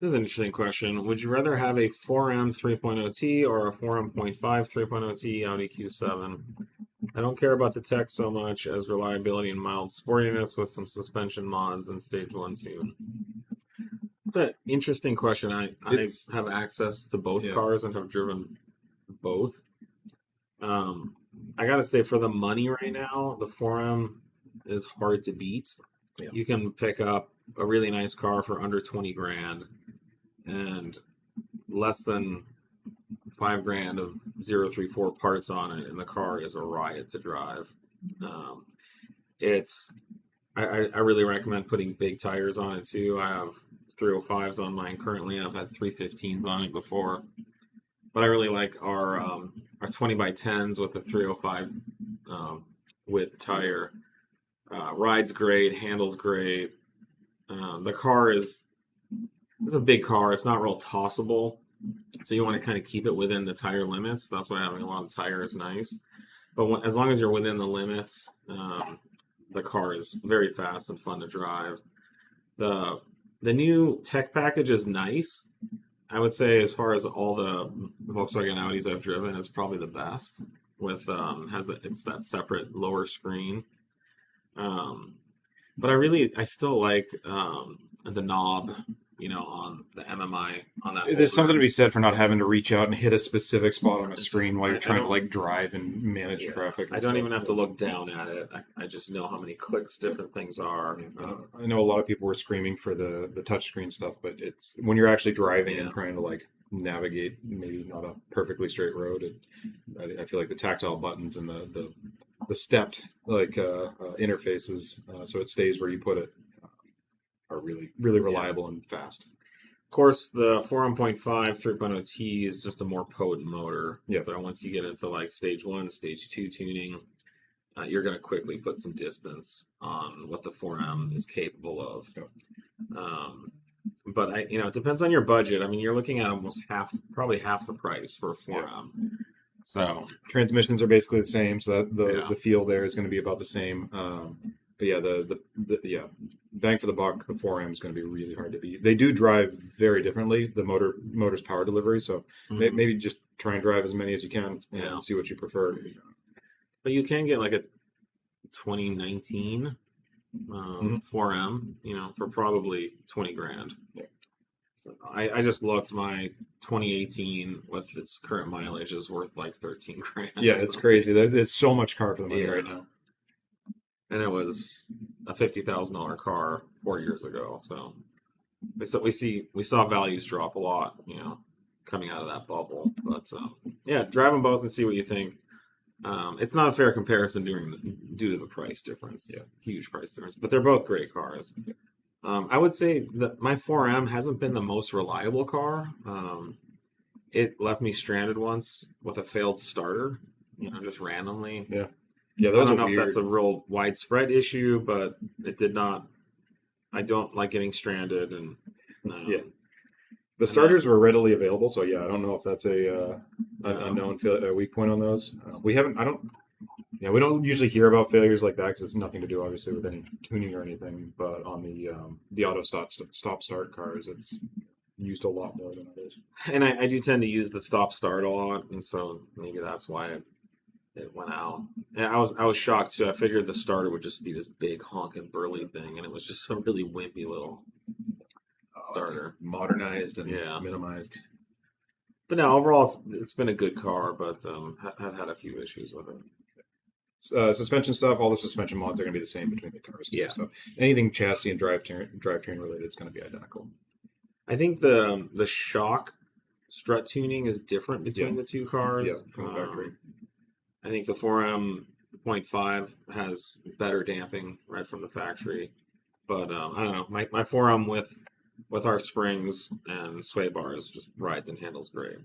This is an interesting question. Would you rather have a 4M 3.0T or a 4M.5 3.0T Audi Q7? I don't care about the tech so much as reliability and mild sportiness with some suspension mods and stage 1 tune. It's an interesting question. I It's have access to both yeah. cars and have driven both. Um, I gotta say, for the money right now, the 4M is hard to beat. Yeah. You can pick up a really nice car for under 20 grand and less than 5 grand of 034 parts on it, and the car is a riot to drive. Um, it's I really recommend putting big tires on it too. I have 305s on mine currently. I've had 315s on it before, but I really like our 20 by 10s with the 305 width tire. Rides great, handles great. The car is it's a big car. It's not real tossable, so you want to kind of keep it within the tire limits. That's why having a lot of tire is nice. But as long as you're within the limits, the car is very fast and fun to drive. The the new tech package is nice. I would say as far as all the Volkswagen Audis I've driven, it's probably the best. With it's that separate lower screen. Um, but I still like the knob, on the MMI on that There's something to older. be said for not having to reach out and hit a specific spot on a It's, screen while I, you're I trying to don't like drive and manage Yeah, traffic I and don't stuff. even have to look down at it. I just know how many clicks different things are. I know a lot of people were screaming for the touchscreen stuff, but it's when you're actually driving and Yeah, trying to like navigate maybe not a perfectly straight road. I feel like the tactile buttons and the stepped interfaces, so it stays where you put it, are really yeah. reliable and fast. Of course, the 4M.5 3.0T is just a more potent motor. Yeah. So once you get into like stage 1, stage 2 tuning, you're going to quickly put some distance on what the 4M is capable of. Yeah. Um, but it depends on your budget. I mean, you're looking at almost probably half the price for a Yeah. 4M. So Transmissions are basically the same, so that yeah, the feel there is going to be about the same. But yeah, the bang for the buck, the 4M is going to be really hard to beat. They do drive very differently. The motor's power delivery, so hmm maybe just try and drive as many as you can yeah. and see what you prefer. But you can get like a 2019 Hmm. 4M, for probably 20 grand. Yeah. So I just looked, my 2018 with its current mileage is worth like 13 grand Yeah, or it's something. crazy. There's so much car for the money Yeah. right now. And it was a $50,000 car 4 years ago. So we saw values drop a lot, coming out of that bubble. But yeah, drive them both and see what you think. It's not a fair comparison due to the price difference, Yeah. huge price difference, but they're both great cars. I would say that my 4M hasn't been the most reliable car. It left me stranded once with a failed starter, just randomly. Yeah, yeah, I those don't are know if that's weird. a real widespread issue, but it did not. I don't like getting stranded, and Yeah, um, the and then starters were readily available, so yeah, I don't know if that's a no, known a weak point on those. We haven't. I don't. Yeah, we don't usually hear about failures like that because it's nothing to do, obviously, with any tuning or anything. But on the auto stop start cars, it's used a lot more than others. and I do tend to use the stop start a lot, and so maybe that's why it went out. And I was shocked too. I figured the starter would just be this big honking burly thing, and it was just some really wimpy little Oh, it's starter. modernized and Yeah, minimized. but no, overall it's been a good car, but have had a few issues with it. Suspension stuff, all the suspension mods are going to be the same between the cars too. Yeah, So anything chassis and drivetrain related is going to be identical. I think the shock strut tuning is different Yeah, between the two cars. yeah, from the factory. I think the 4M.5 has better damping right from the factory, but I don't know. My 4M with our springs and sway bars just rides and handles great.